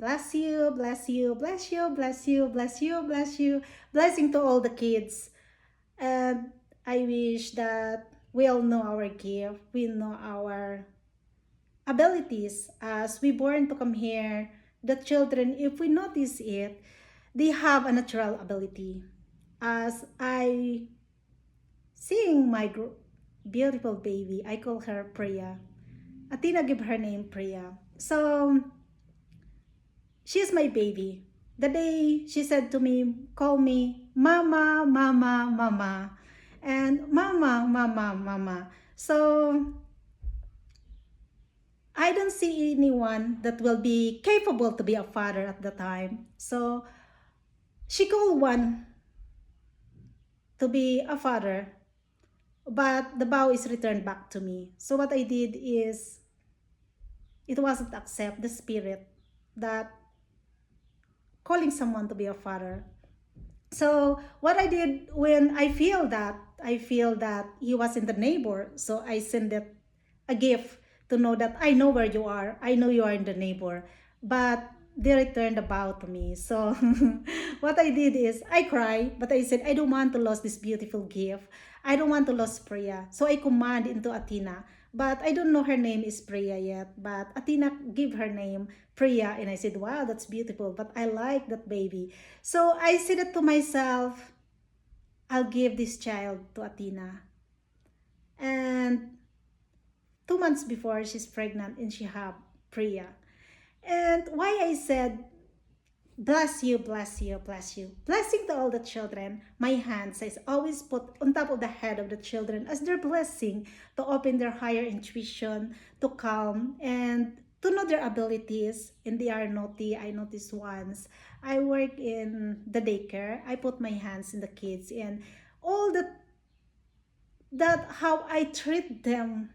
Bless you, bless you, bless you, bless you, bless you, bless you. Blessing to all the kids. And I wish that we all know our gift, we know our abilities as we born to come here. The children, if we notice it, they have a natural ability. As I seeing my beautiful baby, I call her Priya. Athena give her name Priya. So she's my baby. The day she said to me, call me Mama, Mama, Mama. And Mama, Mama, Mama. So I don't see anyone that will be capable to be a father at the time. So she called one to be a father, but the vow is returned back to me. So what I did is, it wasn't accept the spirit that calling someone to be a father. So what I did when I feel that he was in the neighbor, so I sent it a gift to know that I know where you are. I know you are in the neighbor, but they returned about to me. So what I did is I cried, but I said I don't want to lose this beautiful gift. I don't want to lose Priya. So I command into Athena, but I don't know her name is Priya yet. But Athena gave her name Priya, and I said, wow, that's beautiful. But I like that baby. So I said it to myself, I'll give this child to Athena. And 2 months before, she's pregnant and she have Priya. And why I said, bless you, bless you, bless you. Blessing to all the children. My hands I always put on top of the head of the children as their blessing to open their higher intuition, to calm, and to know their abilities. And they are naughty. I noticed once. I work in the daycare. I put my hands in the kids, and all that how I treat them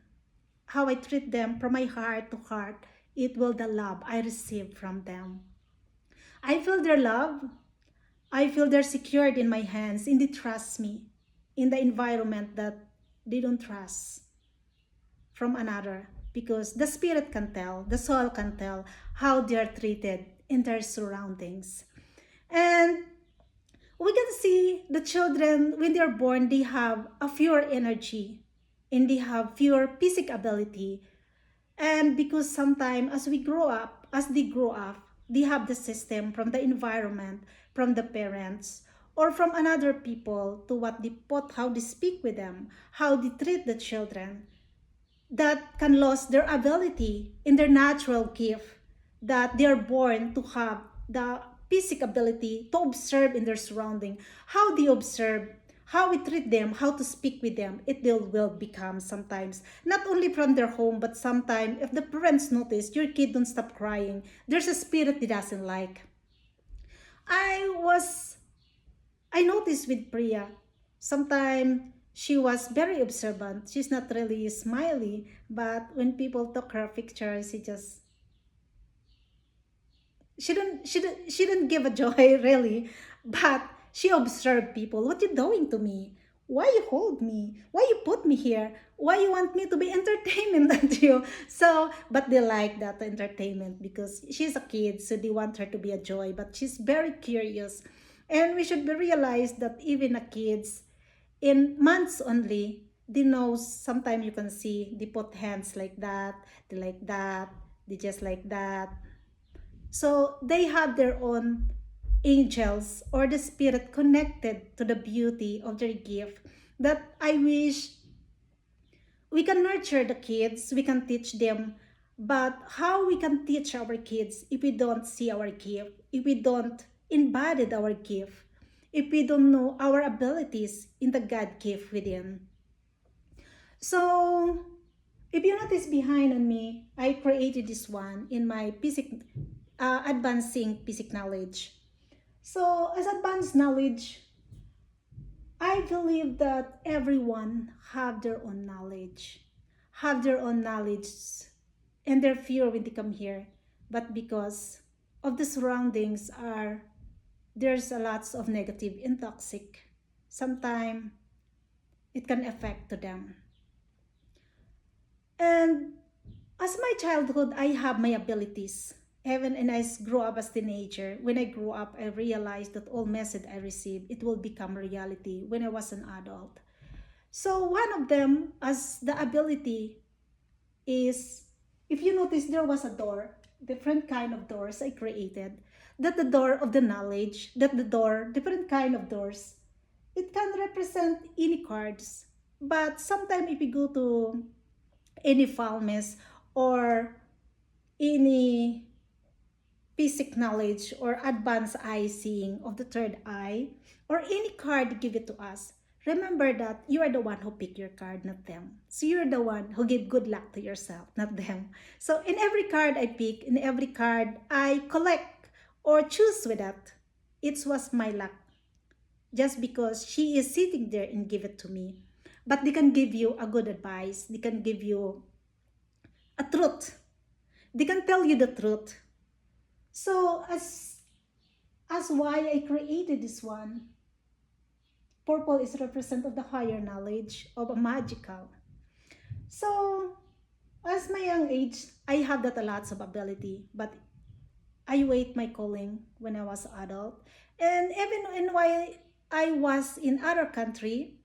from my heart to heart, it will the love I receive from them. I feel their love. I feel they're secured in my hands, and they trust me in the environment that they don't trust from another, because the spirit can tell, the soul can tell how they are treated in their surroundings. And we can see the children when they're born, they have a fewer energy and they have fewer physical ability. And because sometimes as they grow up, they have the system from the environment, from the parents, or from another people to what they put, how they speak with them, how they treat the children, that can lose their ability in their natural gift that they are born to have, the physical ability to observe in their surrounding, how they observe, how we treat them, how to speak with them. It will become sometimes not only from their home, but sometimes if the parents notice your kid don't stop crying, there's a spirit they doesn't like. I noticed with Priya, sometimes she was very observant. She's not really smiley, but when people took her picture, she didn't give a joy really, but she observed people. What you doing to me? Why you hold me? Why you put me here? Why you want me to be entertainment at you? So, but they like that entertainment because she's a kid, so they want her to be a joy. But she's very curious, and we should realize that even a kids in months only, they know. Sometimes you can see they put hands like that, they like that, they just like that. So they have their own angels or the spirit connected to the beauty of their gift, that I wish we can nurture the kids, we can teach them. But how we can teach our kids if we don't see our gift, if we don't embody our gift, if we don't know our abilities in the God gift within? So if you notice behind on me, I created this one in my advancing basic knowledge. So as advanced knowledge, I believe that everyone have their own knowledge, have their own knowledge, and they're fear when they come here. But because of the surroundings are, there's a lots of negative and toxic, sometimes it can affect to them. And as my childhood, I have my abilities. Even and I grew up as teenager. When I grew up, I realized that all message I received, it will become reality when I was an adult. So one of them, as the ability, is, if you notice, there was a door, different kind of doors I created. That the door of the knowledge, that the door, different kind of doors. It can represent any cards, but sometimes if you go to any falmes or any basic knowledge or advanced eye seeing of the third eye, or any card give it to us, remember that you are the one who pick your card, not them. So you're the one who give good luck to yourself, not them. So in every card I pick, in every card I collect or choose with that, it was my luck, just because she is sitting there and give it to me. But they can give you a good advice, they can give you a truth, they can tell you the truth. So as why I created this one, purple is represent of the higher knowledge of a magical. So as my young age, I have that a lots of ability, but I wait my calling when I was adult. And even in while I was in other country,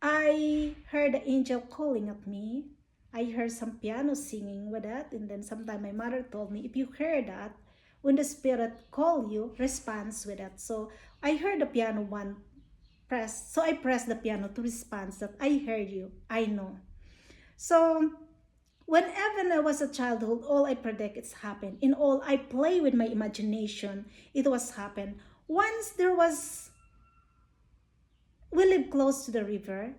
I heard the angel calling at me. I heard some piano singing with that, and then sometime my mother told me, if you hear that, when the spirit call you, response with that. So I heard the piano one press, so I pressed the piano to respond that I heard you, I know. So whenever I was a childhood, all I predict it's happened. In all I play with my imagination, it was happened. Once there was, we live close to the river,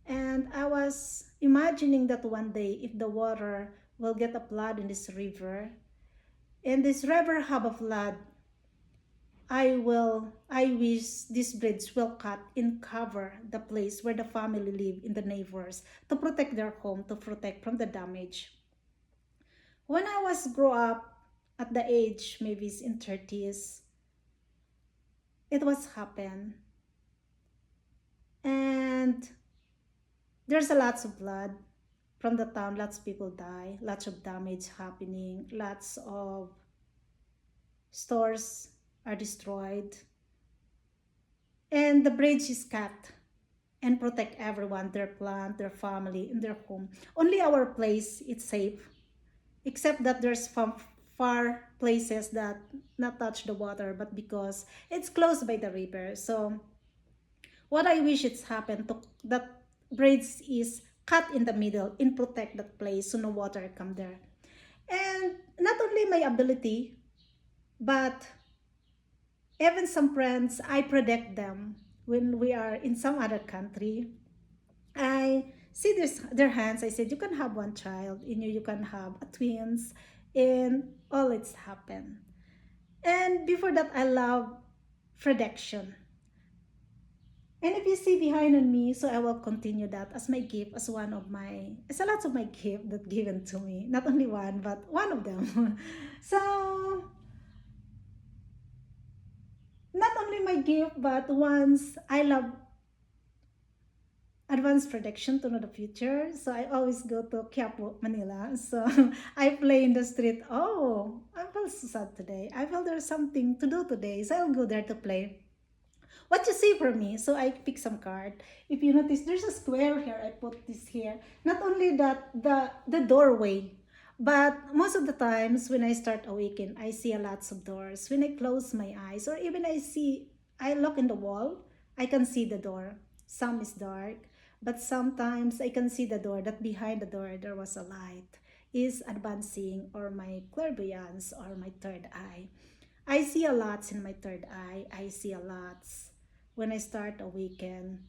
and I was imagining that one day if the water will get a flood in this river, and this river have a flood, I wish this bridge will cut and cover the place where the family live in the neighbors to protect their home, to protect from the damage. When I was grow up at the age maybe it's in 30s, it was happen. And there's a lots of blood from the town, lots of people die, lots of damage happening, lots of stores are destroyed, and the bridge is cut and protect everyone, their plant, their family, and their home. Only our place it's safe, except that there's far places that not touch the water, but because it's close by the river. So what I wish it's happened to that bridge is cut in the middle and protect that place so no water come there. And not only my ability, but even some friends, I predict them when we are in some other country. I see their hands. I said, you can have one child, you can have a twins, and all it's happened. And before that, I love prediction. And if you see behind on me, so I will continue that as my gift, as one of my, it's a lot of my gift that given to me. Not only one, but one of them. So not only my gift, but once I love advanced prediction to know the future. So I always go to Quiapo, Manila. So I play in the street. Oh, I feel so sad today. I feel there's something to do today. So I'll go there to play. What you see for me? So I pick some card. If you notice, there's a square here. I put this here. Not only that, the doorway. But most of the times when I start awaken, I see a lots of doors. When I close my eyes, or even I look in the wall, I can see the door. Some is dark, but sometimes I can see the door, that behind the door there was a light. Is advancing, or my clairvoyance, or my third eye. I see a lot in my third eye. I see a lot. When I start awaken,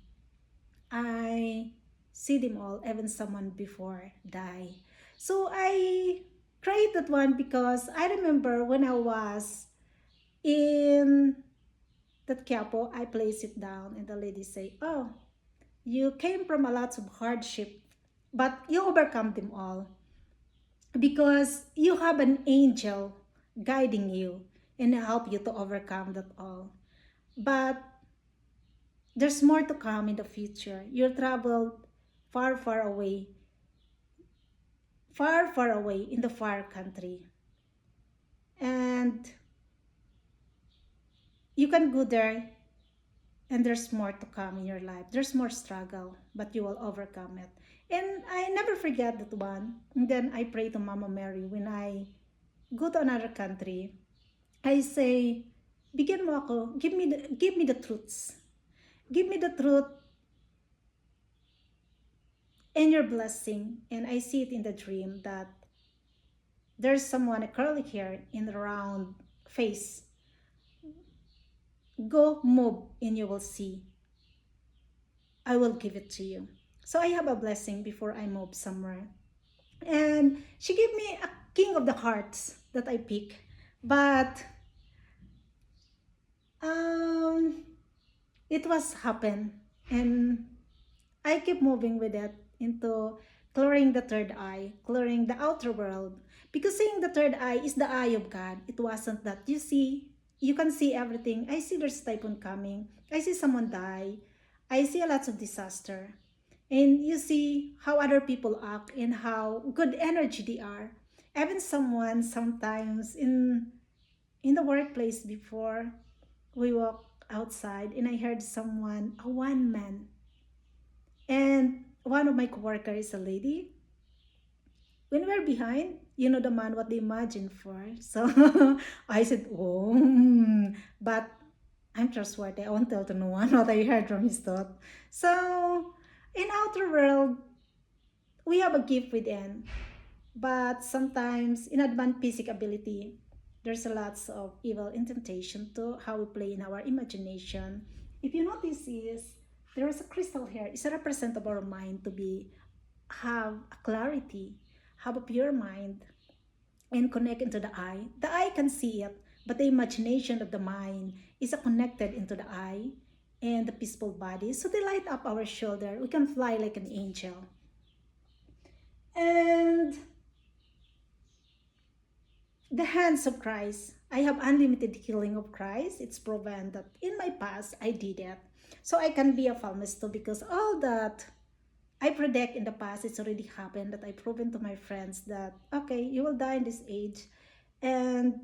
I see them all, even someone before die. So I created one because I remember when I was in that Quiapo, I place it down and the lady say, oh, you came from a lot of hardship, but you overcome them all because you have an angel guiding you and help you to overcome that all. But there's more to come in the future. You traveled far, far away. far, far away in the far country. And you can go there, and there's more to come in your life. There's more struggle, but you will overcome it. And I never forget that one. And then I pray to Mama Mary when I go to another country. I say, bigyan mo ako, give me the truths. Give me the truth and your blessing. And I see it in the dream that there's someone, a curly hair in the round face. Go move and you will see. I will give it to you. So I have a blessing before I move somewhere. And she gave me a king of the hearts that I pick. But it was happen. And I keep moving with it into clearing the third eye, clearing the outer world. Because seeing the third eye is the eye of God. It wasn't that you see, you can see everything. I see there's typhoon coming. I see someone die. I see a lot of disaster. And you see how other people act and how good energy they are. Even someone sometimes in the workplace before we walk outside and I heard someone, a one man, and one of my coworkers is a lady. When we're behind, you know the man what they imagine for. So I said, oh, but I'm trustworthy. I won't tell to no one what I heard from his thought. So in outer world, we have a gift within, but sometimes in advanced physical ability, there's a lots of evil in temptation to how we play in our imagination. If you notice is there is a crystal here. It's a represent of our mind to be have a clarity, have a pure mind, and connect into the eye. The eye can see it, but the imagination of the mind is connected into the eye and the peaceful body. So they light up our shoulder. We can fly like an angel. And the hands of Christ. I have unlimited healing of Christ. It's proven that in my past I did it. So I can be a pharmacist too because all that I predict in the past, it's already happened that I proven to my friends that, okay, you will die in this age. And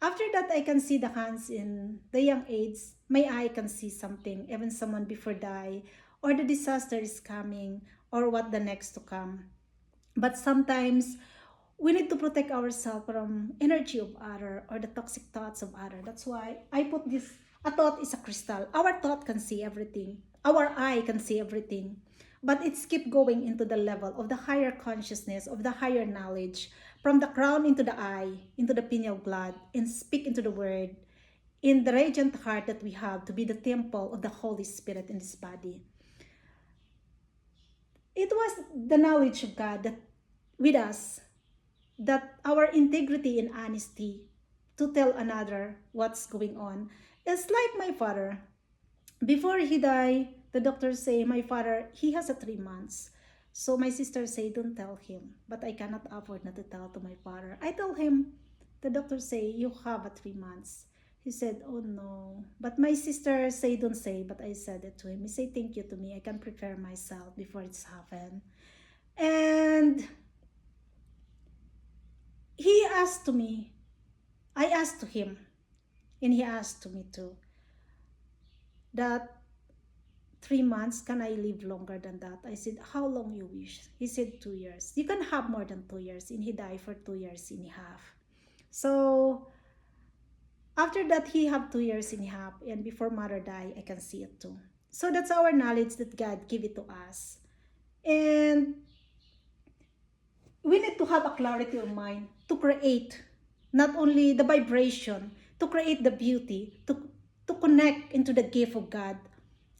after that, I can see the hands in the young age. My eye can see something, even someone before die, or the disaster is coming, or what the next to come. But sometimes we need to protect ourselves from energy of other or the toxic thoughts of other. That's why I put this, a thought is a crystal. Our thought can see everything. Our eye can see everything. But it's keep going into the level of the higher consciousness, of the higher knowledge, from the crown into the eye, into the pineal gland, and speak into the word, in the radiant heart that we have to be the temple of the Holy Spirit in this body. It was the knowledge of God that with us, that our integrity and honesty to tell another what's going on. It's like my father. Before he died, the doctors say, my father, he has a 3 months. So my sister say, don't tell him. But I cannot afford not to tell to my father. I tell him, the doctor say, you have a 3 months. He said, oh no. But my sister say, don't say. But I said it to him. He say, thank you to me. I can prepare myself before it's happened. And he asked to me, I asked to him, and he asked to me too, that 3 months, can I live longer than that? I said, how long you wish? He said 2 years. You can have more than 2 years, and he died for 2 years and a half. So after that, he have 2 years and a half, and before mother died, I can see it too. So that's our knowledge that God give it to us. And we need to have a clarity of mind to create not only the vibration, to create the beauty, to connect into the gift of God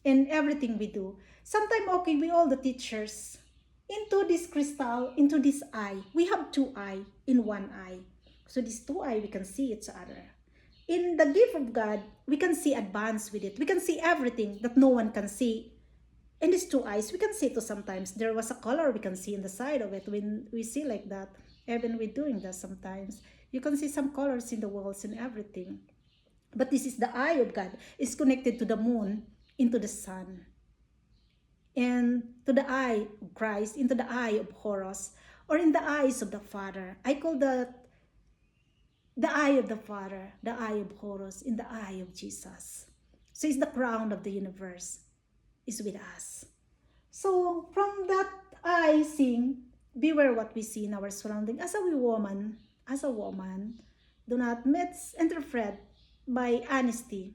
in everything we do. Sometimes, okay, we all the teachers, into this crystal, into this eye, we have 2 eyes in 1 eye. So these 2 eyes, we can see each other. In the gift of God, we can see advance with it. We can see everything that no one can see. In these 2 eyes, we can see too sometimes. There was a color we can see in the side of it when we see like that. Even with doing that sometimes. You can see some colors in the walls and everything. But this is the eye of God. It's connected to the moon, into the sun. And to the eye of Christ, into the eye of Horus. or in the eyes of the Father. I call that the eye of the Father, the eye of Horus, in the eye of Jesus. So it's the crown of the universe is with us. So from that eye seeing, beware what we see in our surrounding. As a woman, do not misinterpret by honesty.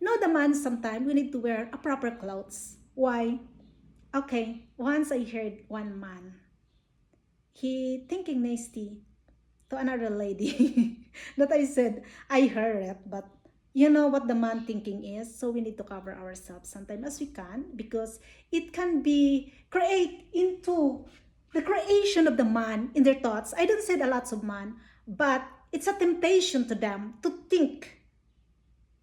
No, the man sometimes we need to wear a proper clothes. Why? Okay, once I heard one man, he thinking nasty to another lady that I said, I heard it, but you know what the man thinking is, so we need to cover ourselves sometimes as we can, because it can be create into the creation of the man in their thoughts. I don't say a lots of man, but it's a temptation to them to think.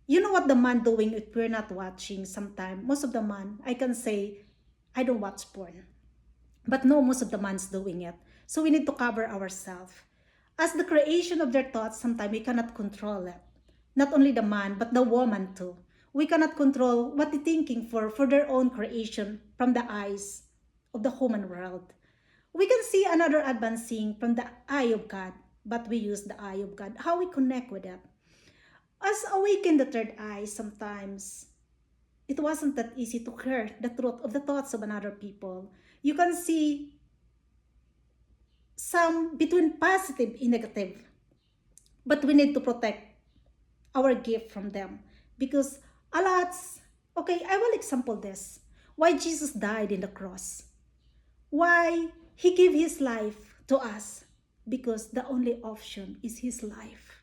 You know what the man doing if we're not watching sometime? Most of the man, I can say, I don't watch porn. But no, most of the man's doing it. So we need to cover ourselves. As the creation of their thoughts, sometimes we cannot control it. Not only the man, but the woman too. We cannot control what they're thinking for their own creation from the eyes of the human world. We can see another advancing from the eye of God, but we use the eye of God. How we connect with it. As awaken the third eye, sometimes it wasn't that easy to hear the truth of the thoughts of another people. You can see some between positive and negative, but we need to protect our gift from them, because a lot. Okay, I will example this. Why Jesus died in the cross? Why he gave his life to us? Because the only option is his life.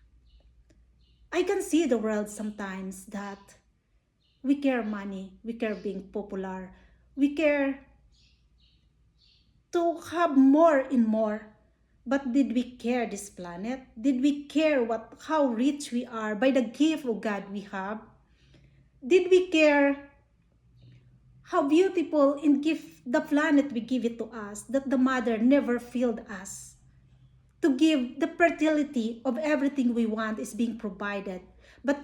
I can see the world sometimes that we care money, we care being popular, we care to have more and more. But did we care this planet? Did we care how rich we are by the gift of God we have? Did we care how beautiful in gift the planet we give it to us, that the mother never failed us to give the fertility of everything we want is being provided. But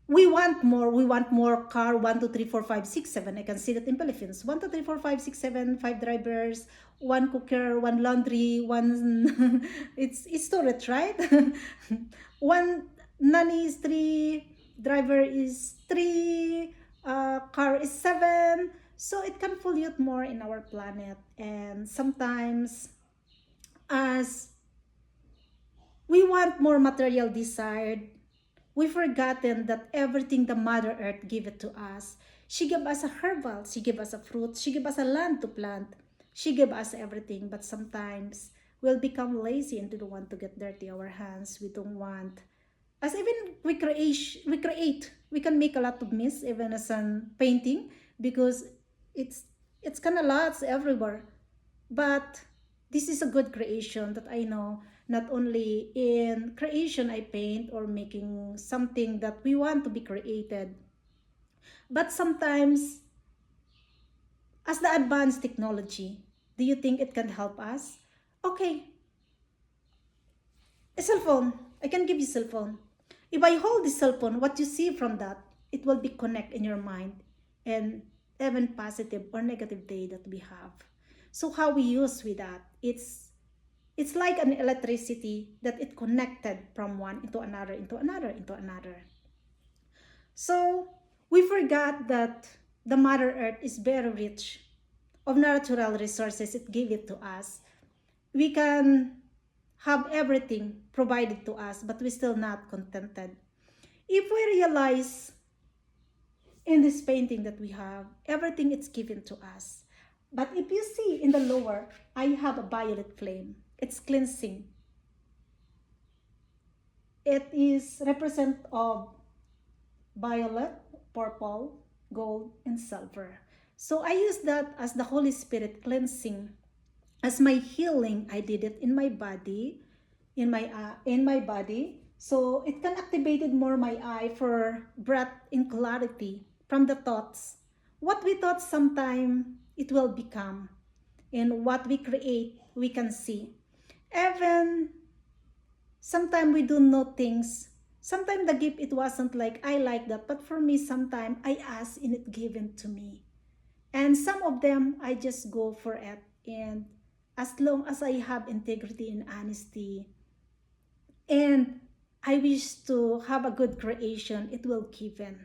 we want more car, 1, 2, 3, 4, 5, 6, 7. I can see that in Philippines. 1, 2, 3, 4, 5, 6, 7, 5 drivers, 1 cooker, 1 laundry, 1 it's storage, right? 1 nanny is 3, driver is 3, car is 7. So it can pollute more in our planet. And sometimes as we want more material desired, we've forgotten that everything the Mother Earth gave it to us. She gave us a herbal, she gave us a fruit, she gave us a land to plant, she gave us everything. But sometimes we'll become lazy and we don't want to get dirty our hands. We don't want, as even we create, we can make a lot of mess even as a painting, because it's kind of lots everywhere. But this is a good creation that I know. Not only in creation I paint or making something that we want to be created, but sometimes as the advanced technology, do you think it can help us? Okay, a cell phone. I can give you cell phone. If I hold the cell phone, what you see from that, it will be connect in your mind, and even positive or negative day that we have. So how we use with that, it's like an electricity that it connected from one into another, into another, into another. So we forgot that the Mother Earth is very rich of natural resources. It gave it to us. We can have everything provided to us, but we're still not contented. If we realize in this painting that we have, everything it's given to us. But if you see in the lower, I have a violet flame. It's cleansing. It is represent of violet, purple, gold, and silver. So I use that as the Holy Spirit cleansing. As my healing, I did it in my body, in my body. So it can activate more my eye for breath in clarity from the thoughts. What we thought sometime it will become, and what we create we can see. Even sometimes we do know things. Sometimes the gift it wasn't like I like that, but for me sometimes I ask and it given to me. And some of them I just go for it, and as long as I have integrity and honesty, and I wish to have a good creation, it will given.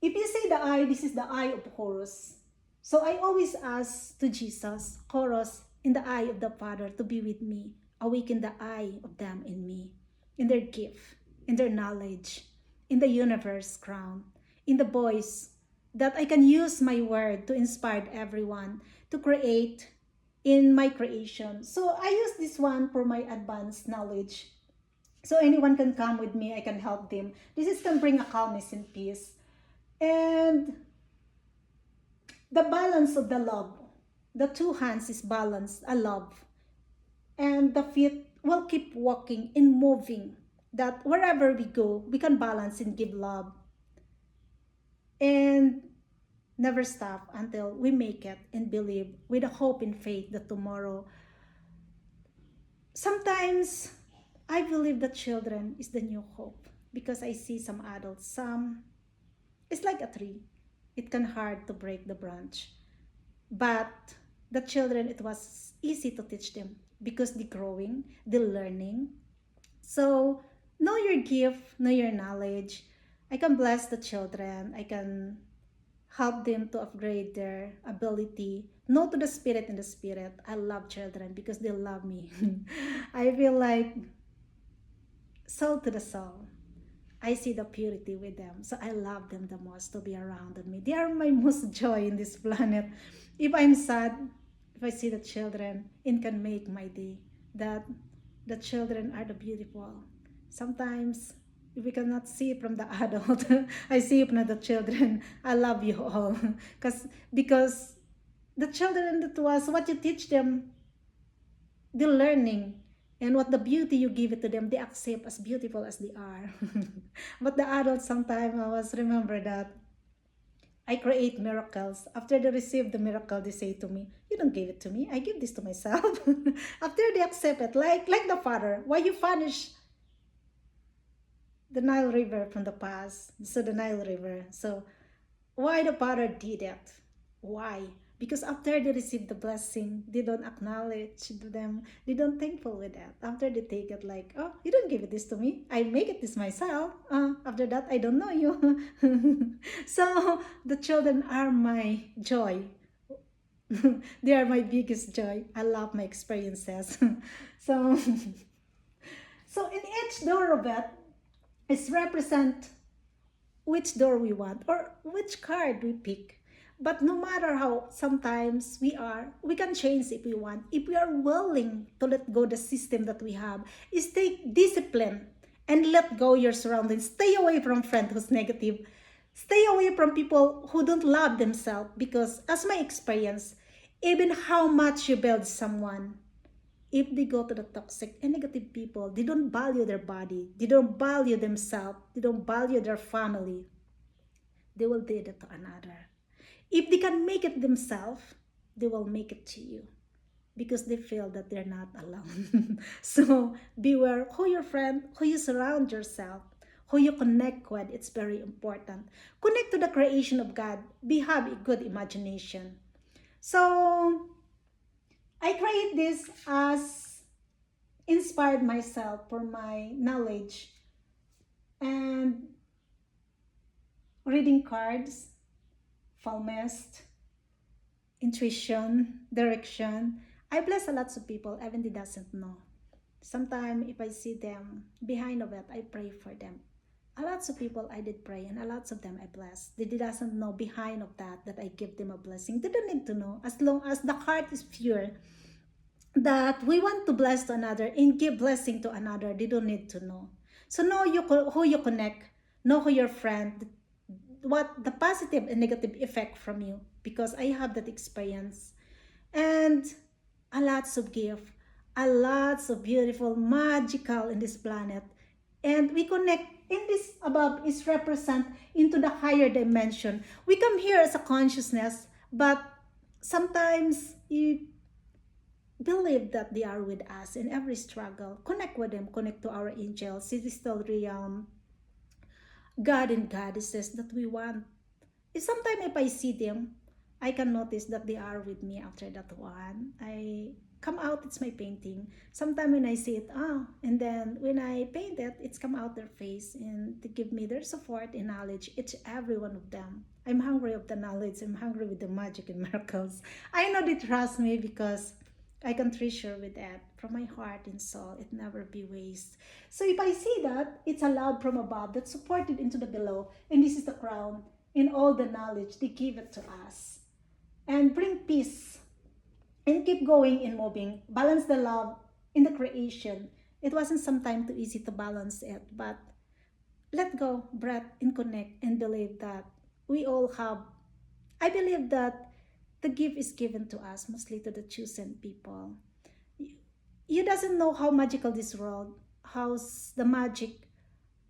If you say the eye, this is the eye of Horus. So I always ask to Jesus, Horus, in the eye of the Father, to be with me. Awaken the eye of them in me, in their gift, in their knowledge, in the universe crown, in the voice, that I can use my word to inspire everyone to create in my creation. So I use this one for my advanced knowledge. So anyone can come with me, I can help them. This is can bring a calmness and peace. And the balance of the love, the two hands is balanced, a love. And the feet will keep walking and moving, that wherever we go, we can balance and give love. And never stop until we make it and believe with a hope and faith that tomorrow. Sometimes I believe that children is the new hope, because I see some adults, some, it's like a tree. It can hard to break the branch. But the children, it was easy to teach them because they're growing, they're learning. So know your gift, know your knowledge. I can bless the children. I can help them to upgrade their ability. No to the spirit in the spirit. I love children because they love me. I feel like soul to the soul. I see the purity with them. So I love them the most to be around me. They are my most joy in this planet. If I'm sad, if I see the children, it can make my day. That the children are the beautiful. Sometimes if we cannot see it from the adult, I see it from the children. I love you all. Because the children that was what you teach them, they're learning. And what the beauty you give it to them, they accept as beautiful as they are. But the adults, sometimes I was remember that I create miracles. After they receive the miracle, they say to me, "You don't give it to me. I give this to myself." After they accept it, like the Father, why you punish the Nile River from the past? So the Nile River. So why the Father did it? Why? Because after they receive the blessing, they don't acknowledge them. They don't thankful with that. After they take it like, oh, you don't give it this to me. I make it this myself. After that, I don't know you. So the children are my joy. They are my biggest joy. I love my experiences. So, so in each door of it is represent which door we want or which card we pick. But no matter how sometimes we can change if we want. If we are willing to let go the system that we have, is take discipline and let go your surroundings. Stay away from friends who's negative. Stay away from people who don't love themselves, because as my experience, even how much you build someone, if they go to the toxic and negative people, they don't value their body, they don't value themselves, they don't value their family, they will do that to another. If they can make it themselves, they will make it to you because they feel that they're not alone. So beware who your friend, who you surround yourself, who you connect with. It's very important. Connect to the creation of God. Have a good imagination. So I create this as inspired myself for my knowledge and reading cards, palmist, intuition, direction. I bless a lot of people, even they doesn't know. Sometimes if I see them behind of it, I pray for them. A lot of people I did pray, and a lot of them I bless. They doesn't know behind of that I give them a blessing. They don't need to know. As long as the heart is pure, that we want to bless to another and give blessing to another, they don't need to know. So know who you connect, know who your friend, what the positive and negative effect from you, because I have that experience. And a lots of gift, a lots of beautiful, magical in this planet. And we connect in this above is represent into the higher dimension. We come here as a consciousness, but sometimes you believe that they are with us in every struggle. Connect with them, connect to our angels, celestial realm, God and goddesses that we want. Sometimes if I see them, I can notice that they are with me after that one. I come out, it's my painting. Sometimes when I see it, and then when I paint it, it's come out their face and to give me their support and knowledge. It's every one of them. I'm hungry of the knowledge. I'm hungry with the magic and miracles. I know they trust me because I can treasure with that from my heart and soul. It never be waste. So if I see that, it's a love from above that's supported into the below. And this is the crown. In all the knowledge, they give it to us. And bring peace. And keep going and moving. Balance the love in the creation. It wasn't sometimes too easy to balance it. But let go, breath, and connect and believe that we all have. I believe that the gift is given to us, mostly to the chosen people. You doesn't know how magical this world, how's the magic,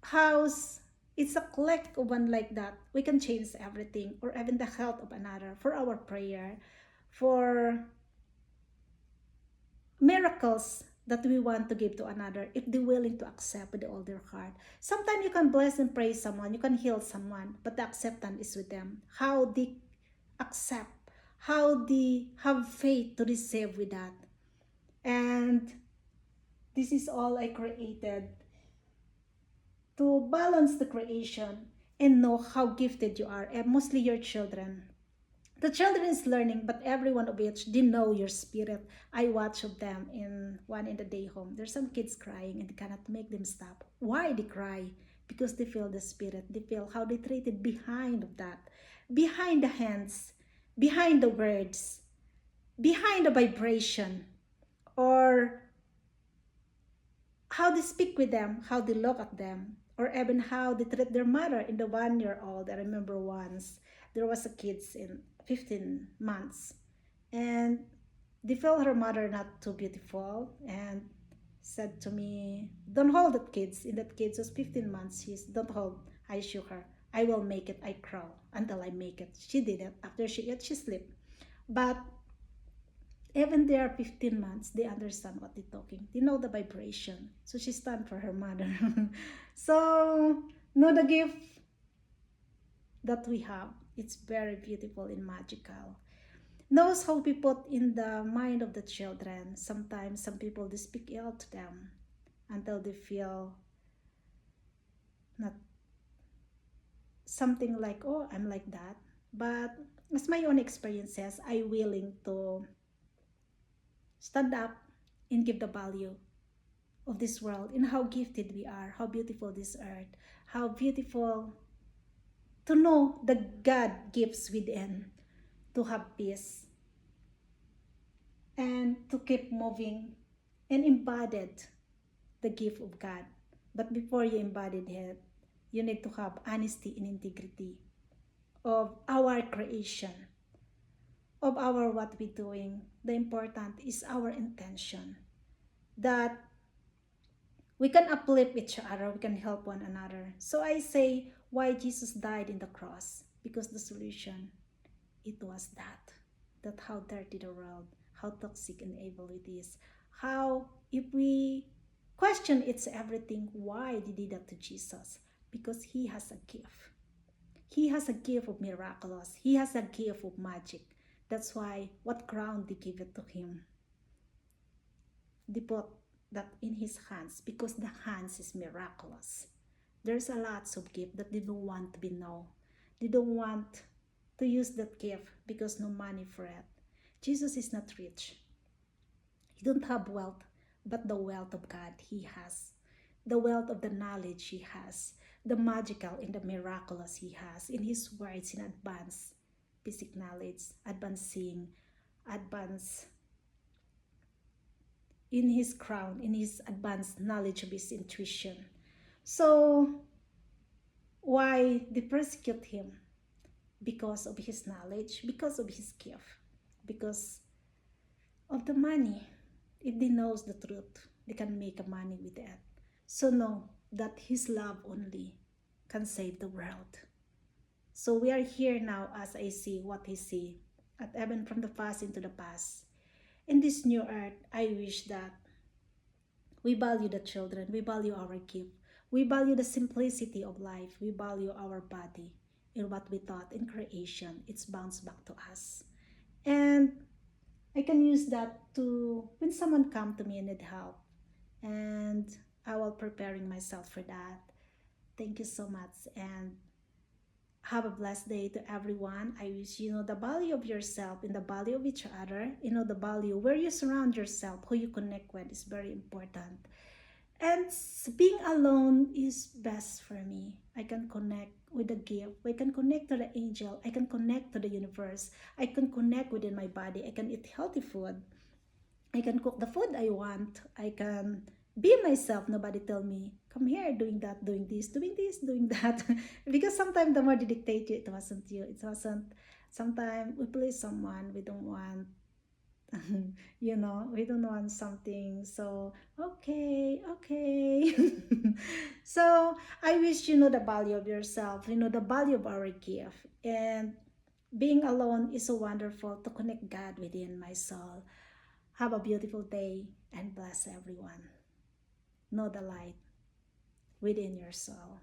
how's it's a click of one like that. We can change everything, or even the health of another, for our prayer, for miracles that we want to give to another if they're willing to accept with all their heart. Sometimes you can bless and praise someone, you can heal someone, but the acceptance is with them. How they accept, how they have faith to receive with that. And this is all I created to balance the creation and know how gifted you are, and mostly your children. The children is learning, but every one of which they know your spirit. I watch of them in one in the day home. There's some kids crying and they cannot make them stop. Why they cry? Because they feel the spirit. They feel how they treated behind of that, behind the hands, behind the words, behind the vibration, or how they speak with them, how they look at them, or even how they treat their mother in the 1 year old. I remember once there was a kids in 15 months and they felt her mother not too beautiful and said to me, don't hold that kids. In that kids was 15 months. She's don't hold. I shook her. I will make it. I crawl until I make it. She did it. After she ate, she slept. But even they are 15 months, they understand what they're talking. They know the vibration. So she stand for her mother. So, know the gift that we have. It's very beautiful and magical. Knows how we put in the mind of the children. Sometimes some people, they speak ill to them until they feel not something like, oh, I'm like that. But as my own experience says, I'm willing to stand up and give the value of this world and how gifted we are, how beautiful this earth, how beautiful to know that God gives within, to have peace and to keep moving and embodied the gift of God. But before you embodied it, you need to have honesty and integrity of our creation, of our what we're doing. The important is our intention, that we can uplift each other, we can help one another. So I say, why Jesus died in the cross? Because the solution, it was that how dirty the world, how toxic and evil it is, how if we question it's everything, why did he do that to Jesus? Because he has a gift. He has a gift of miraculous. He has a gift of magic. That's why what crown they give it to him. They put that in his hands because the hands is miraculous. There's a lots of gift that they don't want to be known. They don't want to use that gift because no money for it. Jesus is not rich. He don't have wealth, but the wealth of God he has. The wealth of the knowledge he has. The magical and the miraculous he has. In his words in advance basic knowledge, advanced seeing, advanced in his crown, in his advanced knowledge of his intuition. So, why they persecute him? Because of his knowledge, because of his gift, because of the money. If they knows the truth, they can make money with that. So know that his love only can save the world. So we are here now as I see what he see, at even from the past into the past. In this new earth, I wish that we value the children, we value our gift, we value the simplicity of life, we value our body, in what we thought in creation, it's bounced back to us. And I can use that to when someone come to me and need help, and I will preparing myself for that. Thank you so much, and have a blessed day to everyone. I wish you know the value of yourself and the value of each other. You know the value where you surround yourself, who you connect with is very important. And being alone is best for me. I can connect with the gift. I can connect to the angel. I can connect to the universe. I can connect within my body. I can eat healthy food. I can cook the food I want. I can be myself. Nobody tell me, come here, doing that, doing this, doing that. Because sometimes the more they dictate you, it wasn't you. It wasn't. Sometimes we please someone we don't want. You know, we don't want something. So, okay. So, I wish you know the value of yourself, you know, the value of our gift. And being alone is so wonderful to connect God within my soul. Have a beautiful day and bless everyone. Know the light within your soul.